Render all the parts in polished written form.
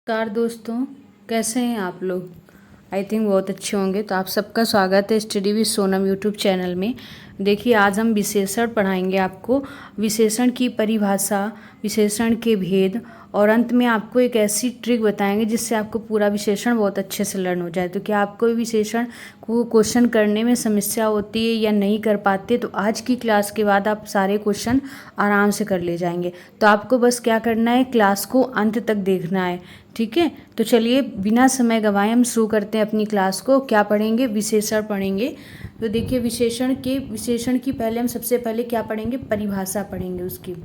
नमस्कार दोस्तों, कैसे हैं आप लोग। आई थिंक बहुत अच्छे होंगे। तो आप सबका स्वागत है study with Sonam YouTube channel में। देखिए, आज हम विशेषण पढ़ाएंगे आपको, विशेषण की परिभाषा, विशेषण के भेद, और अंत में आपको एक ऐसी ट्रिक बताएंगे जिससे आपको पूरा विशेषण बहुत अच्छे से लर्न हो जाए। तो क्या आपको विशेषण को क्वेश्चन करने में समस्या होती है या नहीं कर पाते, तो आज की क्लास के बाद आप सारे क्वेश्चन आराम से कर ले जाएंगे। तो आपको बस क्या करना है, क्लास को अंत तक देखना है, ठीक है। तो चलिए बिना समय गंवाए हम शुरू करते हैं अपनी क्लास को। क्या पढ़ेंगे, विशेषण पढ़ेंगे। तो देखिए, विशेषण की पहले हम सबसे पहले क्या पढ़ेंगे, परिभाषा पढ़ेंगे उसकी।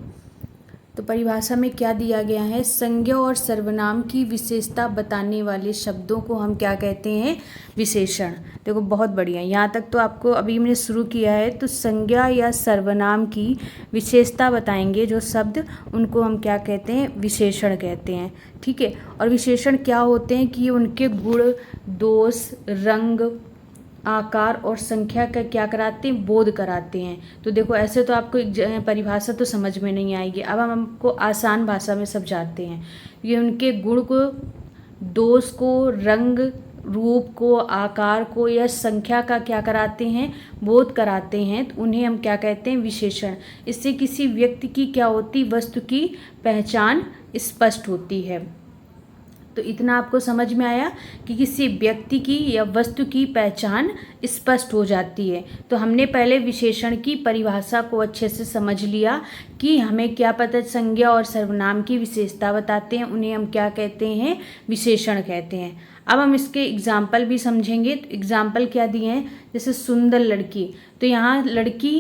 तो परिभाषा में क्या दिया गया है, संज्ञा और सर्वनाम की विशेषता बताने वाले शब्दों को हम क्या कहते हैं, विशेषण। देखो बहुत बढ़िया, यहाँ तक तो आपको अभी मैंने शुरू किया है। तो संज्ञा या सर्वनाम की विशेषता बताएंगे जो शब्द, उनको हम क्या कहते हैं, विशेषण कहते हैं, ठीक है। और विशेषण क्या होते हैं कि उनके गुण, दोष, रंग, आकार और संख्या का क्या कराते हैं, बोध कराते हैं। तो देखो, ऐसे तो आपको एक परिभाषा तो समझ में नहीं आएगी। अब हम हमको आसान भाषा में समझाते हैं। ये उनके गुण को, दोष को, रंग रूप को, आकार को या संख्या का क्या कराते हैं, बोध कराते हैं। तो उन्हें हम क्या कहते हैं, विशेषण। इससे किसी व्यक्ति की क्या होती, वस्तु की पहचान स्पष्ट होती है। तो इतना आपको समझ में आया कि किसी व्यक्ति की या वस्तु की पहचान स्पष्ट हो जाती है। तो हमने पहले विशेषण की परिभाषा को अच्छे से समझ लिया कि हमें क्या पता, संज्ञा और सर्वनाम की विशेषता बताते हैं, उन्हें हम क्या कहते हैं, विशेषण कहते हैं। अब हम इसके एग्जाम्पल भी समझेंगे। तो एग्जाम्पल क्या दिए हैं, जैसे सुंदर लड़की। तो यहाँ लड़की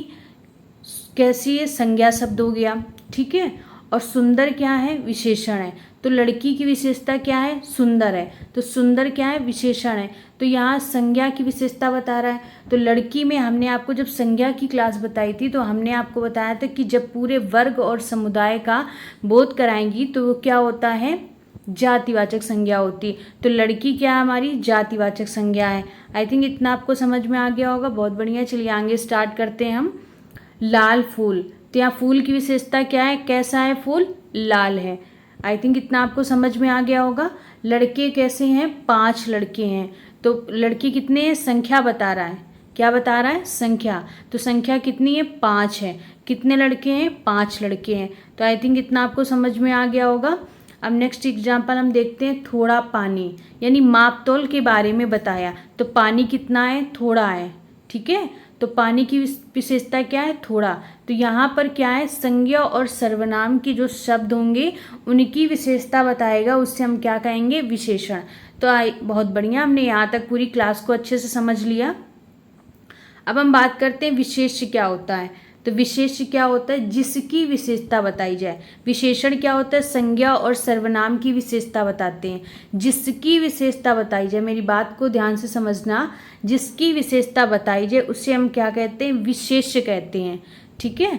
कैसी है, संज्ञा शब्द हो गया, ठीक है। और सुंदर क्या है, विशेषण है। तो लड़की की विशेषता क्या है, सुंदर है। तो सुंदर क्या है, विशेषण है। तो यहाँ संज्ञा की विशेषता बता रहा है। तो लड़की में हमने आपको जब संज्ञा की क्लास बताई थी तो हमने आपको बताया था कि जब पूरे वर्ग और समुदाय का बोध कराएंगी तो वो क्या होता है, जातिवाचक संज्ञा होती। तो लड़की क्या है, हमारी जातिवाचक संज्ञा है। आई थिंक इतना आपको समझ में आ गया होगा। बहुत बढ़िया, चलिए आगे स्टार्ट करते हैं हम। लाल फूल। तो यहाँ फूल की विशेषता क्या है, कैसा है फूल, लाल है। आई थिंक इतना आपको समझ में आ गया होगा। लड़के कैसे हैं, 5 लड़के हैं। तो लड़के कितने हैं, संख्या बता रहा है, क्या बता रहा है, संख्या। तो संख्या कितनी है, 5 है। कितने लड़के हैं, 5 लड़के हैं। तो आई थिंक इतना आपको समझ में आ गया होगा। अब नेक्स्ट एग्जाम्पल हम देखते हैं, थोड़ा पानी, यानी मापतोल के बारे में बताया। तो पानी कितना है, थोड़ा है, ठीक है। तो पानी की विशेषता क्या है, थोड़ा। तो यहाँ पर क्या है, संज्ञा और सर्वनाम की जो शब्द होंगे उनकी विशेषता बताएगा, उससे हम क्या कहेंगे, विशेषण। तो बहुत बढ़िया, हमने यहाँ तक पूरी क्लास को अच्छे से समझ लिया। अब हम बात करते हैं विशेष्य क्या होता है। तो विशेष्य क्या होता है, जिसकी विशेषता बताई जाए। विशेषण क्या होता है, संज्ञा और सर्वनाम की विशेषता बताते हैं, जिसकी विशेषता बताई जाए। मेरी बात को ध्यान से समझना, जिसकी विशेषता बताई जाए उसे हम क्या कहते हैं, विशेष्य कहते हैं, ठीक है।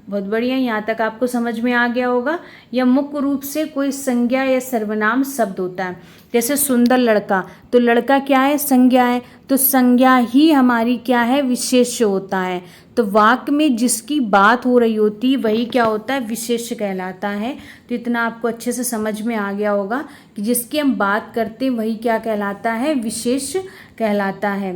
बहुत बढ़िया, यहाँ तक आपको समझ में आ गया होगा। यह मुख्य रूप से कोई संज्ञा या सर्वनाम शब्द होता है। जैसे सुंदर लड़का, तो लड़का क्या है, संज्ञा है। तो संज्ञा ही हमारी क्या है, विशेष्य होता है। तो वाक्य में जिसकी बात हो रही होती है वही क्या होता है, विशेष्य कहलाता है। तो इतना आपको अच्छे से समझ में आ गया होगा कि जिसकी हम बात करते हैं वही क्या कहलाता है, विशेष्य कहलाता है।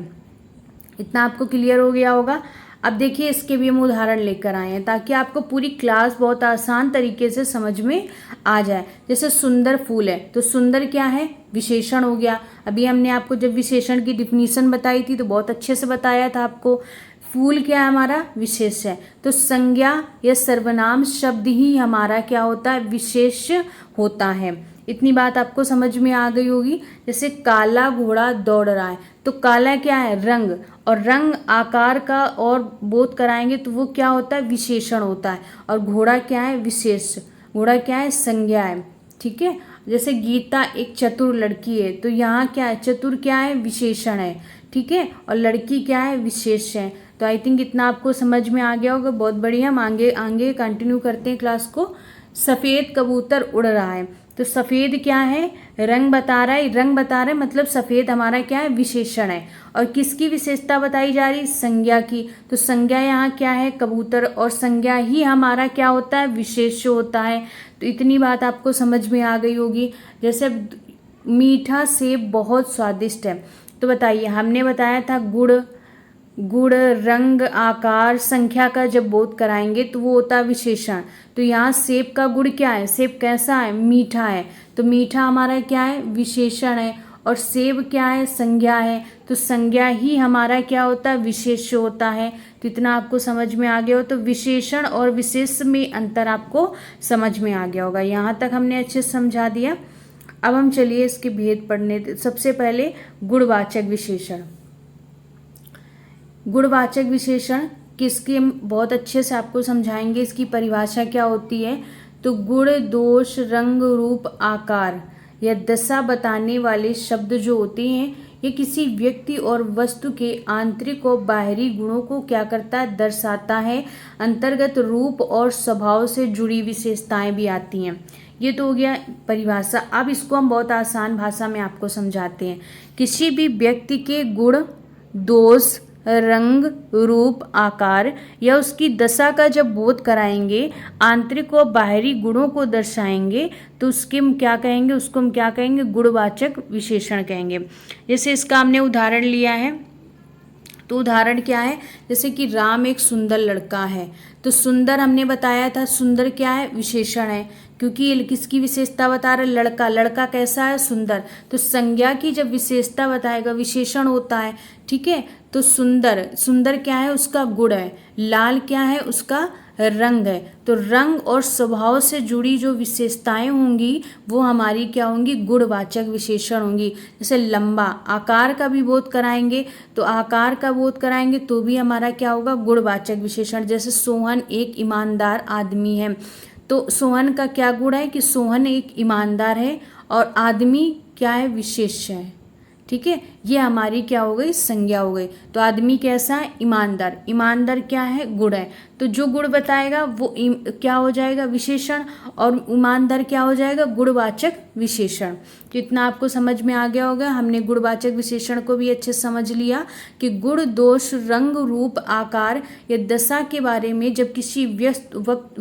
इतना आपको क्लियर हो गया होगा। अब देखिए, इसके भी हम उदाहरण लेकर आए हैं ताकि आपको पूरी क्लास बहुत आसान तरीके से समझ में आ जाए। जैसे सुंदर फूल है, तो सुंदर क्या है, विशेषण हो गया। अभी हमने आपको जब विशेषण की डिफिनीशन बताई थी तो बहुत अच्छे से बताया था आपको। फूल क्या है, हमारा विशेष है। तो संज्ञा या सर्वनाम शब्द ही हमारा क्या होता है, विशेष होता है। इतनी बात आपको समझ में आ गई होगी। जैसे काला घोड़ा दौड़ रहा है, तो काला क्या है, रंग, और रंग आकार का और बोध कराएंगे तो वो क्या होता है, विशेषण होता है। और घोड़ा क्या है, विशेष। घोड़ा क्या है, संज्ञा है, ठीक है। जैसे गीता एक चतुर लड़की है, तो यहाँ क्या है, चतुर क्या है, विशेषण है, ठीक है। और लड़की क्या है, विशेष है। तो आई थिंक इतना आपको समझ में आ गया होगा। बहुत बढ़िया, हम आगे आगे कंटिन्यू करते हैं क्लास को। सफ़ेद कबूतर उड़ रहा है, तो सफ़ेद क्या है, रंग बता रहा है, रंग बता रहा है मतलब सफ़ेद हमारा क्या है, विशेषण है। और किसकी विशेषता बताई जा रही, संज्ञा की। तो संज्ञा यहाँ क्या है, कबूतर, और संज्ञा ही हमारा क्या होता है, विशेष्य होता है। तो इतनी बात आपको समझ में आ गई होगी। जैसे मीठा सेब बहुत स्वादिष्ट है, तो बताइए, हमने बताया था गुड़, गुण, रंग, आकार, संख्या का जब बोध कराएंगे तो वो होता है विशेषण। तो यहाँ सेब का गुण क्या है, सेब कैसा है, मीठा है। तो मीठा हमारा क्या है, विशेषण है। और सेब क्या है, संज्ञा है। तो संज्ञा ही हमारा क्या होता है, विशेष्य होता है। तो इतना आपको समझ में आ गया हो। तो विशेषण और विशेष में अंतर आपको समझ में आ गया होगा। यहाँ तक हमने अच्छे से समझा दिया। अब हम चलिए इसके भेद पढ़ने। सबसे पहले गुणवाचक विशेषण। गुणवाचक विशेषण किसके, हम बहुत अच्छे से आपको समझाएंगे, इसकी परिभाषा क्या होती है। तो गुण, दोष, रंग, रूप, आकार या दशा बताने वाले शब्द जो होते हैं, ये किसी व्यक्ति और वस्तु के आंतरिक और बाहरी गुणों को क्या करता है, दर्शाता है। अंतर्गत रूप और स्वभाव से जुड़ी विशेषताएं भी आती हैं। ये तो हो गया परिभाषा। अब इसको हम बहुत आसान भाषा में आपको समझाते हैं। किसी भी व्यक्ति के गुण, दोष, रंग, रूप, आकार या उसकी दशा का जब बोध कराएंगे, आंतरिक और बाहरी गुणों को दर्शाएंगे, तो उसके हम क्या कहेंगे, उसको हम क्या कहेंगे, गुणवाचक विशेषण कहेंगे। जैसे इसका हमने उदाहरण लिया है। तो उदाहरण क्या है, जैसे कि राम एक सुंदर लड़का है। तो सुंदर हमने बताया था, सुंदर क्या है, विशेषण है, क्योंकि ये किसकी विशेषता बता रहा है, लड़का, लड़का कैसा है, सुंदर। तो संज्ञा की जब विशेषता बताएगा, विशेषण होता है, ठीक है। तो सुंदर, सुंदर क्या है, उसका गुण है। लाल क्या है, उसका रंग है। तो रंग और स्वभाव से जुड़ी जो विशेषताएं होंगी वो हमारी क्या होंगी, गुणवाचक विशेषण होंगी। जैसे लंबा, आकार का भी बोध कराएंगे, तो आकार का बोध कराएंगे तो भी हमारा क्या होगा, गुणवाचक विशेषण। जैसे सोहन एक ईमानदार आदमी है। तो सोहन का क्या गुण है कि सोहन एक ईमानदार है, और आदमी क्या है, विशेष्य है, ठीक है। ये हमारी क्या हो गई, संज्ञा हो गई। तो आदमी कैसा है, ईमानदार, ईमानदार क्या है, गुण है। तो जो गुण बताएगा वो क्या हो जाएगा, विशेषण, और ईमानदार क्या हो जाएगा, गुणवाचक विशेषण। तो इतना आपको समझ में आ गया होगा। हमने गुणवाचक विशेषण को भी अच्छे से समझ लिया कि गुण, दोष, रंग, रूप, आकार या दशा के बारे में जब किसी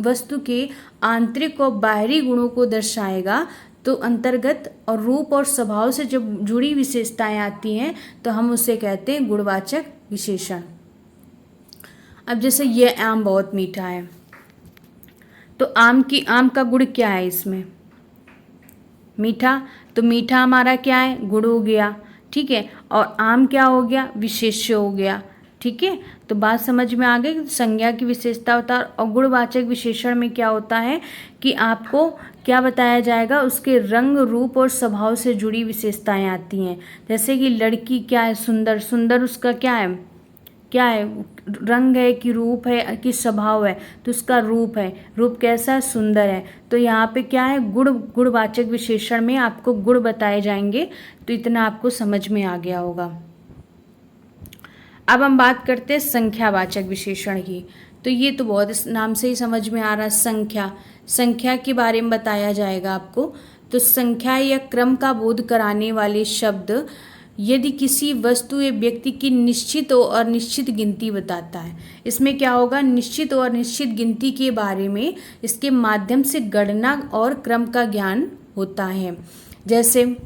वस्तु के आंतरिक और बाहरी गुणों को दर्शाएगा, तो अंतर्गत और रूप और स्वभाव से जब जुड़ी विशेषताएं आती हैं तो हम उसे कहते हैं गुणवाचक विशेषण। अब जैसे ये आम बहुत मीठा है, तो आम का गुण क्या है, इसमें मीठा। तो मीठा हमारा क्या है, गुण हो गया, ठीक है। और आम क्या हो गया, विशेष्य हो गया, ठीक है। तो बात समझ में आ गई। संज्ञा की विशेषता होता है, और गुणवाचक विशेषण में क्या होता है कि आपको क्या बताया जाएगा, उसके रंग, रूप और स्वभाव से जुड़ी विशेषताएं आती हैं। जैसे कि लड़की क्या है, सुंदर, सुंदर उसका क्या है, रंग है कि रूप है कि स्वभाव है, तो उसका रूप है, रूप कैसा है, सुंदर है। तो यहाँ पे क्या है, गुणवाचक विशेषण में आपको गुण बताए जाएंगे। तो इतना आपको समझ में आ गया होगा। अब हम बात करते हैं संख्यावाचक विशेषण की। तो ये तो बहुत इस नाम से ही समझ में आ रहा है, संख्या, संख्या के बारे में बताया जाएगा आपको। तो संख्या या क्रम का बोध कराने वाले शब्द यदि किसी वस्तु या व्यक्ति की निश्चित और अनिश्चित गिनती बताता है। इसमें क्या होगा, निश्चित और अनिश्चित गिनती के बारे में इसके माध्यम से गणना और क्रम का ज्ञान होता है। जैसे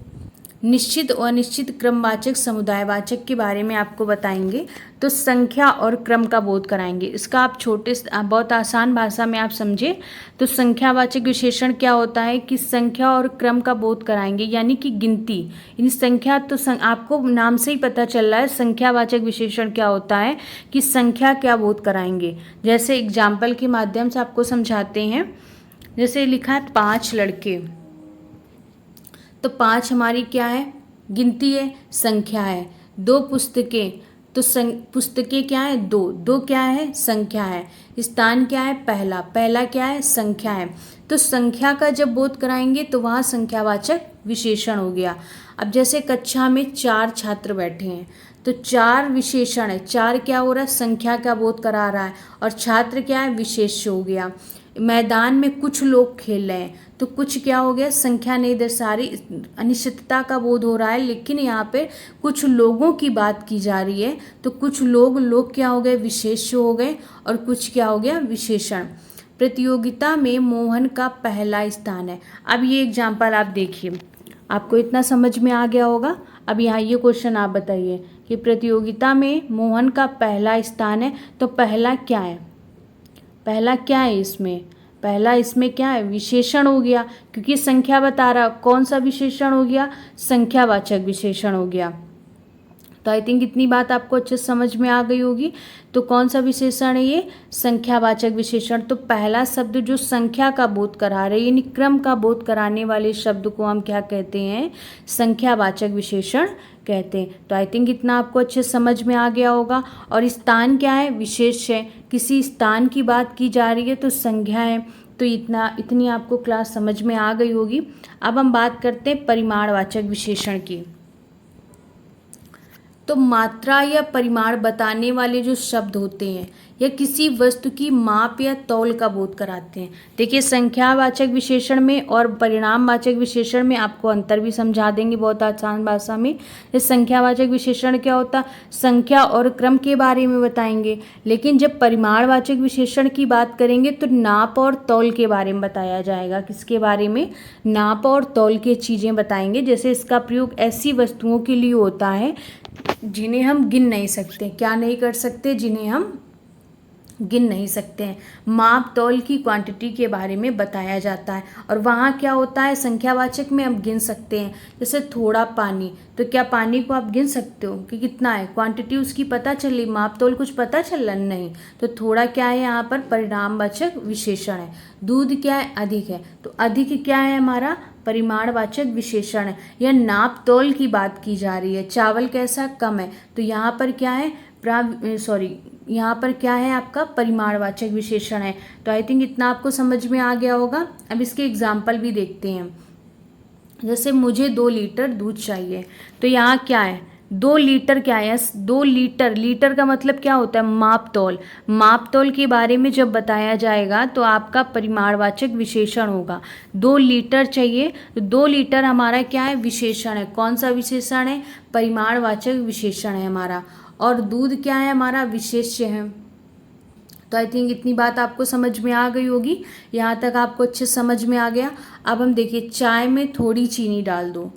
निश्चित और अनिश्चित क्रमवाचक, समुदायवाचक के बारे में आपको बताएंगे। तो संख्या और क्रम का बोध कराएंगे। इसका आप बहुत आसान भाषा में आप समझे। तो संख्यावाचक विशेषण क्या होता है कि संख्या और क्रम का बोध कराएंगे, यानी कि गिनती। इन संख्या तो आपको नाम से ही पता चल रहा है संख्यावाचक विशेषण क्या होता है कि संख्या क्या बोध कराएंगे। जैसे एग्जाम्पल के माध्यम से आपको समझाते हैं। जैसे लिखा है 5 लड़के, तो 5 हमारी क्या है, गिनती है, संख्या है। 2 पुस्तकें, तो पुस्तकें क्या है, 2, 2 क्या है, संख्या है। स्थान क्या है, पहला, पहला क्या है, संख्या है। तो संख्या का जब बोध कराएंगे तो वहाँ संख्यावाचक विशेषण हो गया। अब जैसे कक्षा में 4 छात्र बैठे हैं, तो 4 विशेषण है, 4 क्या हो रहा है, संख्या का बोध करा रहा है, और छात्र क्या है, विशेष्य हो गया। मैदान में कुछ लोग खेल रहे हैं, तो कुछ क्या हो गया, संख्या नहीं दर्शा रही, अनिश्चितता का बोध हो रहा है, लेकिन यहाँ पे कुछ लोगों की बात की जा रही है, तो कुछ लोग क्या हो गए, विशेष्य हो गए, और कुछ क्या हो गया, विशेषण। प्रतियोगिता में मोहन का पहला स्थान है। अब ये एग्जाम्पल आप देखिए, आपको इतना समझ में आ गया होगा। अब यहाँ ये क्वेश्चन आप बताइए कि प्रतियोगिता में मोहन का पहला स्थान है, तो पहला क्या है, पहला क्या है इसमें, पहला इसमें क्या है, विशेषण हो गया, क्योंकि संख्या बता रहा। कौन सा विशेषण हो गया, संख्यावाचक विशेषण हो गया। तो आई थिंक इतनी बात आपको अच्छे समझ में आ गई होगी। तो कौन सा विशेषण है ये, संख्यावाचक विशेषण। तो पहला शब्द जो संख्या का बोध करा रहे, यानी क्रम का बोध कराने वाले शब्द को हम क्या कहते हैं, संख्यावाचक विशेषण कहते हैं। तो आई थिंक इतना आपको अच्छे समझ में आ गया होगा। और स्थान क्या है, विशेष है, किसी स्थान की बात की जा रही है तो संज्ञा है। तो इतनी आपको क्लास समझ में आ गई होगी। अब हम बात करते हैं परिमाणवाचक विशेषण की। तो मात्रा या परिमाण बताने वाले जो शब्द होते हैं या किसी वस्तु की माप या तौल का बोध कराते हैं। देखिए, संख्यावाचक विशेषण में और परिमाणवाचक विशेषण में आपको अंतर भी समझा देंगे बहुत आसान भाषा में। ये संख्यावाचक विशेषण क्या होता है, संख्या और क्रम के बारे में बताएंगे, लेकिन जब परिमाणवाचक विशेषण की बात करेंगे तो नाप और तौल के बारे में बताया जाएगा। किसके बारे में, नाप और तौल के चीज़ें बताएंगे। जैसे इसका प्रयोग ऐसी वस्तुओं के लिए होता है जिन्हें हम गिन नहीं सकते। क्या नहीं कर सकते, जिन्हें हम गिन नहीं सकते हैं। माप तौल की क्वांटिटी के बारे में बताया जाता है। और वहाँ क्या होता है, संख्यावाचक में हम गिन सकते हैं। जैसे थोड़ा पानी, तो क्या पानी को आप गिन सकते हो कि कितना है, क्वांटिटी उसकी पता चली, माप तौल कुछ पता चला नहीं। तो थोड़ा क्या है यहाँ पर, परिमाणवाचक विशेषण है। दूध क्या है, अधिक है, तो अधिक क्या है हमारा, परिमाणवाचक विशेषण है। या नाप तौल की बात की जा रही है, चावल कैसा, कम है, तो यहाँ पर क्या है, यहाँ पर क्या है आपका, परिमाणवाचक विशेषण है। तो आई थिंक इतना आपको समझ में आ गया होगा। अब इसके एग्जाम्पल भी देखते हैं। जैसे मुझे 2 लीटर दूध चाहिए, तो यहाँ क्या है, 2 लीटर क्या है, 2 लीटर, लीटर का मतलब क्या होता है, माप तौल। माप तौल के बारे में जब बताया जाएगा तो आपका परिमाणवाचक विशेषण होगा। 2 लीटर चाहिए, तो 2 लीटर हमारा क्या है, विशेषण है। कौन सा विशेषण है, परिमाणवाचक विशेषण है हमारा। और दूध क्या है हमारा, विशेष्य है। तो आई थिंक इतनी बात आपको समझ में आ गई होगी। यहाँ तक आपको अच्छे समझ में आ गया। अब हम देखिए, चाय में थोड़ी चीनी डाल दो,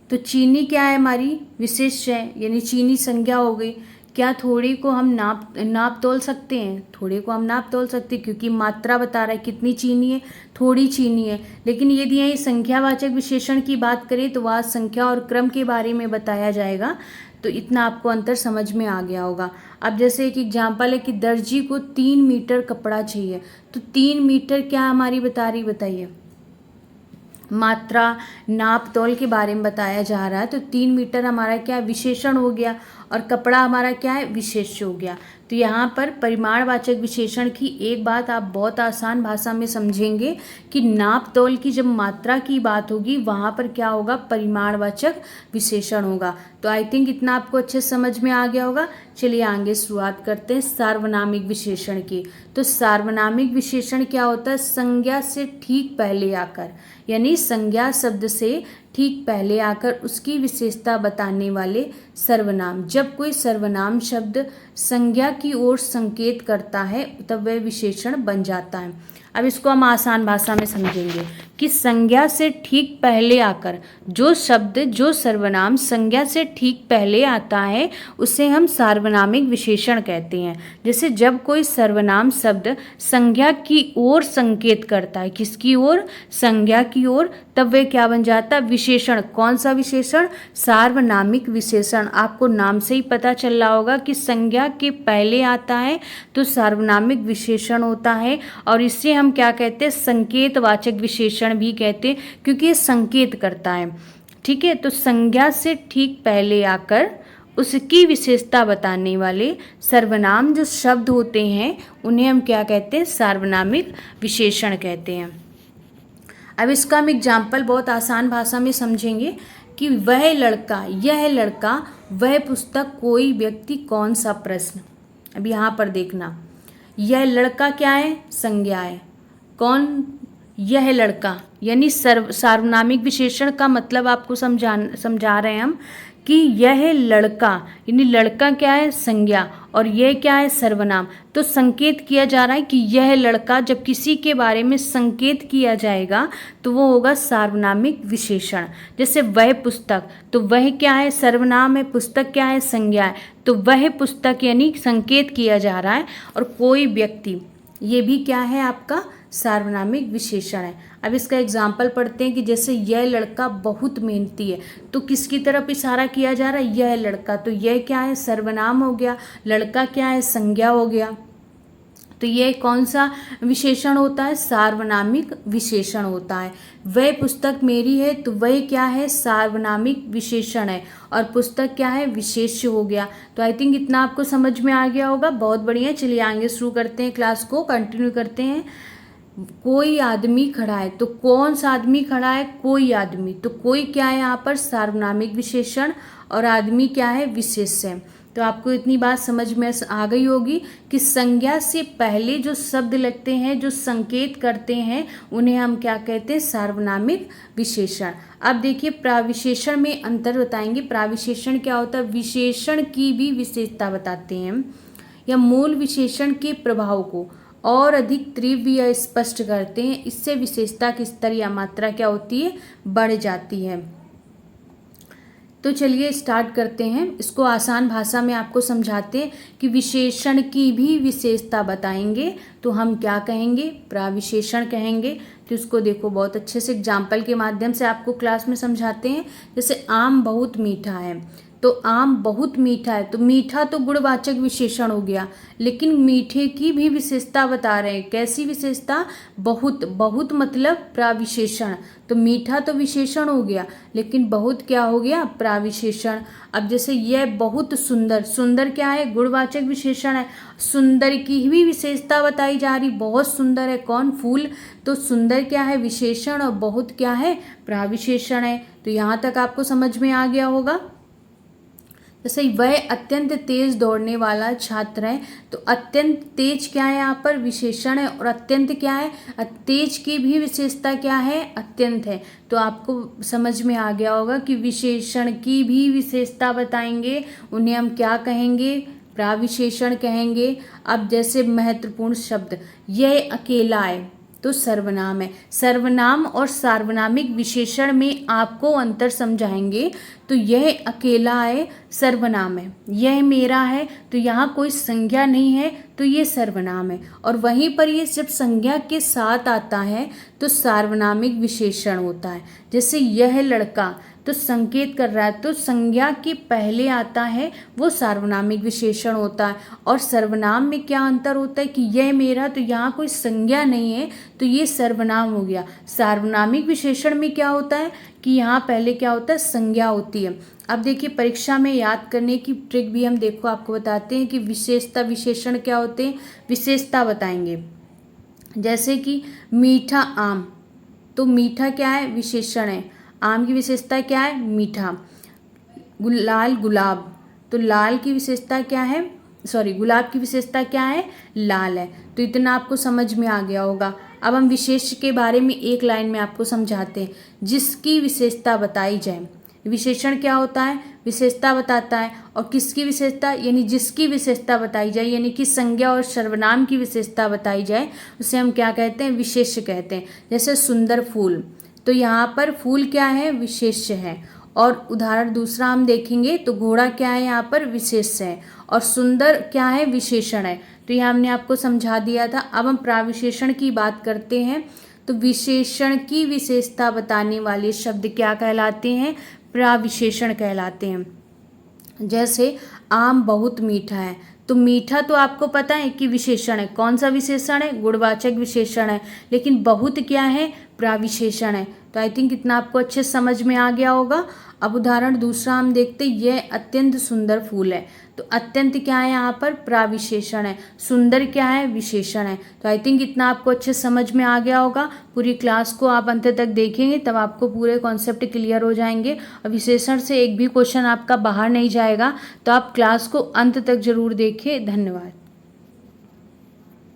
तो चीनी क्या है हमारी, विशेष्य है, यानी चीनी संज्ञा हो गई। क्या थोड़ी को हम नाप तोल सकते हैं, थोड़े को हम नाप तोल सकते हैं, क्योंकि मात्रा बता रहा है कितनी चीनी है, थोड़ी चीनी है। लेकिन यदि यही संख्यावाचक विशेषण की बात करें तो वह संख्या और क्रम के बारे में बताया जाएगा। तो इतना आपको अंतर समझ में आ गया होगा। अब जैसे एक एग्जाम्पल है कि दर्जी को 3 मीटर कपड़ा चाहिए, तो 3 मीटर क्या हमारी बता रही, बताइए, मात्रा नाप तौल के बारे में बताया जा रहा है। तो 3 मीटर हमारा क्या विशेषण हो गया, और कपड़ा हमारा क्या है, विशेष्य हो गया। तो यहाँ पर परिमाणवाचक विशेषण की एक बात आप बहुत आसान भाषा में समझेंगे कि नाप तौल की जब मात्रा की बात होगी वहाँ पर क्या होगा, परिमाणवाचक विशेषण होगा। तो आई थिंक इतना आपको अच्छे समझ में आ गया होगा। चलिए आगे शुरुआत करते हैं सार्वनामिक विशेषण की। तो सार्वनामिक विशेषण क्या होता है, संज्ञा से ठीक पहले आकर, यानी संज्ञा शब्द से ठीक पहले आकर उसकी विशेषता बताने वाले सर्वनाम। जब कोई सर्वनाम शब्द संज्ञा की ओर संकेत करता है तब वह विशेषण बन जाता है। अब इसको हम आसान भाषा में समझेंगे कि संज्ञा से ठीक पहले आकर जो शब्द, जो सर्वनाम संज्ञा से ठीक पहले आता है उसे हम सार्वनामिक विशेषण कहते हैं। जैसे जब कोई सर्वनाम शब्द संज्ञा की ओर संकेत करता है, किसकी ओर, संज्ञा की ओर, तब वह क्या बन जाता है, विशेषण। कौन सा विशेषण, सार्वनामिक विशेषण। आपको नाम से ही पता चल रहा होगा कि संज्ञा के पहले आता है तो सार्वनामिक विशेषण होता है। और इससे हम क्या कहते हैं, संकेतवाचक विशेषण भी कहते हैं, क्योंकि ये संकेत करता है। ठीक है, तो संज्ञा से ठीक पहले आकर उसकी विशेषता बताने वाले सर्वनाम जो शब्द होते हैं उन्हें हम क्या कहते हैं, सार्वनामिक विशेषण कहते हैं। अब इसका हम एग्जाम्पल बहुत आसान भाषा में समझेंगे कि वह लड़का, यह लड़का, वह पुस्तक, कोई व्यक्ति, कौन सा प्रश्न। अब यहाँ पर देखना, यह लड़का क्या है, संज्ञा है, कौन? यह लड़का, यानी सार्वनामिक विशेषण का मतलब आपको समझा रहे हैं हम कि यह लड़का, यानी लड़का क्या है? संज्ञा, और यह क्या है? सर्वनाम। तो संकेत किया जा रहा है कि यह लड़का, जब किसी के बारे में संकेत किया जाएगा तो वो होगा सार्वनामिक विशेषण। जैसे वह पुस्तक, तो वह क्या है? सर्वनाम है, पुस्तक क्या है? संज्ञा है। तो वह पुस्तक यानी संकेत किया जा रहा है। और कोई व्यक्ति, ये भी क्या है? आपका सार्वनामिक विशेषण है। अब इसका एग्जाम्पल पढ़ते हैं कि जैसे यह लड़का बहुत मेहनती है, तो किसकी तरफ इशारा किया जा रहा है? यह लड़का। तो यह क्या है? सर्वनाम हो गया, लड़का क्या है? संज्ञा हो गया। तो यह कौन सा विशेषण होता है? सार्वनामिक विशेषण होता है। वह पुस्तक मेरी है, तो वह क्या है? सार्वनामिक विशेषण है। और पुस्तक क्या है? विशेष्य हो गया। तो आई थिंक इतना आपको समझ में आ गया होगा। बहुत बढ़िया। चलिए आगे शुरू करते हैं, क्लास को कंटिन्यू करते हैं। कोई आदमी खड़ा है, तो कौन सा आदमी खड़ा है? कोई आदमी। तो कोई क्या है यहाँ पर? सार्वनामिक विशेषण, और आदमी क्या है? विशेष्य है। तो आपको इतनी बात समझ में आ गई होगी कि संज्ञा से पहले जो शब्द लगते हैं, जो संकेत करते हैं, उन्हें हम क्या कहते हैं? सार्वनामिक विशेषण। अब देखिए प्राविशेषण में अंतर बताएंगे। प्राविशेषण क्या होता है? विशेषण की भी विशेषता बताते हैं, या मूल विशेषण के प्रभाव को और अधिक तीव्र या स्पष्ट करते हैं। इससे विशेषता की स्तर या मात्रा क्या होती है? बढ़ जाती है। तो चलिए स्टार्ट करते हैं। इसको आसान भाषा में आपको समझाते हैं कि विशेषण की भी विशेषता बताएंगे तो हम क्या कहेंगे? प्राविशेषण कहेंगे। तो इसको देखो बहुत अच्छे से एग्जाम्पल के माध्यम से आपको क्लास में समझाते हैं। जैसे आम बहुत मीठा है, तो आम बहुत मीठा है, तो मीठा तो गुणवाचक विशेषण हो गया, लेकिन मीठे की भी विशेषता बता रहे हैं। कैसी विशेषता? बहुत। बहुत मतलब प्राविशेषण। तो मीठा तो विशेषण हो गया, लेकिन बहुत क्या हो गया? प्राविशेषण। अब जैसे यह बहुत सुंदर, सुंदर क्या है? गुणवाचक विशेषण है। सुंदर की भी विशेषता बताई जा रही, बहुत सुंदर है। कौन? फूल। तो सुंदर क्या है? विशेषण, और बहुत क्या है? प्राविशेषण है। तो यहाँ तक आपको समझ में आ गया होगा। जैसे वह अत्यंत तेज दौड़ने वाला छात्र है, तो अत्यंत तेज क्या है? यहाँ पर विशेषण है, और अत्यंत क्या है? तेज की भी विशेषता क्या है? अत्यंत है। तो आपको समझ में आ गया होगा कि विशेषण की भी विशेषता बताएंगे, उन्हें हम क्या कहेंगे? प्राविशेषण कहेंगे। अब जैसे महत्वपूर्ण शब्द, यह अकेला है, तो सर्वनाम है। सर्वनाम और सार्वनामिक विशेषण में आपको अंतर समझाएंगे। तो यह अकेला है, सर्वनाम है। यह मेरा है, तो यहाँ कोई संज्ञा नहीं है, तो ये सर्वनाम है। और वहीं पर ये जब संज्ञा के साथ आता है तो सार्वनामिक विशेषण होता है। जैसे यह लड़का, तो संकेत कर रहा है, तो संज्ञा के पहले आता है वो सार्वनामिक विशेषण होता है। और सर्वनाम में क्या अंतर होता है कि यह मेरा, तो यहाँ कोई संज्ञा नहीं है, तो ये सर्वनाम हो गया। सार्वनामिक विशेषण में क्या होता है कि यहाँ पहले क्या होता है? संज्ञा होती है। अब देखिए परीक्षा में याद करने की ट्रिक भी हम देखो आपको बताते हैं कि विशेषता विशेषण क्या होते हैं, विशेषता बताएंगे। जैसे कि मीठा आम, तो मीठा क्या है? विशेषण है। आम की विशेषता क्या है? मीठा। लाल गुलाब, तो लाल की विशेषता क्या है? गुलाब की विशेषता क्या है? लाल है। तो इतना आपको समझ में आ गया होगा। अब हम विशेष के बारे में एक लाइन में आपको समझाते हैं। जिसकी विशेषता बताई जाए, विशेषण क्या होता है? विशेषता बताता है। और किसकी विशेषता? यानी जिसकी विशेषता बताई जाए, यानी कि संज्ञा और सर्वनाम की विशेषता बताई जाए, उसे हम क्या कहते हैं? विशेष्य कहते हैं। जैसे सुंदर फूल, तो यहाँ पर फूल क्या है? विशेष्य है। और उदाहरण दूसरा हम देखेंगे तो घोड़ा क्या है? यहाँ पर विशेष्य है। और सुंदर क्या है? विशेषण है। तो यह हमने आपको समझा दिया था। अब हम प्राविशेषण की बात करते हैं। तो विशेषण की विशेषता बताने वाले शब्द क्या कहलाते हैं? प्राविशेषण कहलाते हैं। जैसे आम बहुत मीठा है, तो मीठा तो आपको पता है कि विशेषण है। कौन सा विशेषण है? गुणवाचक विशेषण है। लेकिन बहुत क्या है? प्राविशेषण है। तो आई थिंक इतना आपको अच्छे समझ में आ गया होगा। अब उदाहरण दूसरा हम देखते हैं। यह अत्यंत सुंदर फूल है, तो अत्यंत क्या है? यहाँ पर प्राविशेषण है। सुंदर क्या है? विशेषण है। तो आई थिंक इतना आपको अच्छे समझ में आ गया होगा। पूरी क्लास को आप अंत तक देखेंगे तब आपको पूरे कॉन्सेप्ट क्लियर हो जाएंगे। और विशेषण से एक भी क्वेश्चन आपका बाहर नहीं जाएगा। तो आप क्लास को अंत तक जरूर देखें। धन्यवाद।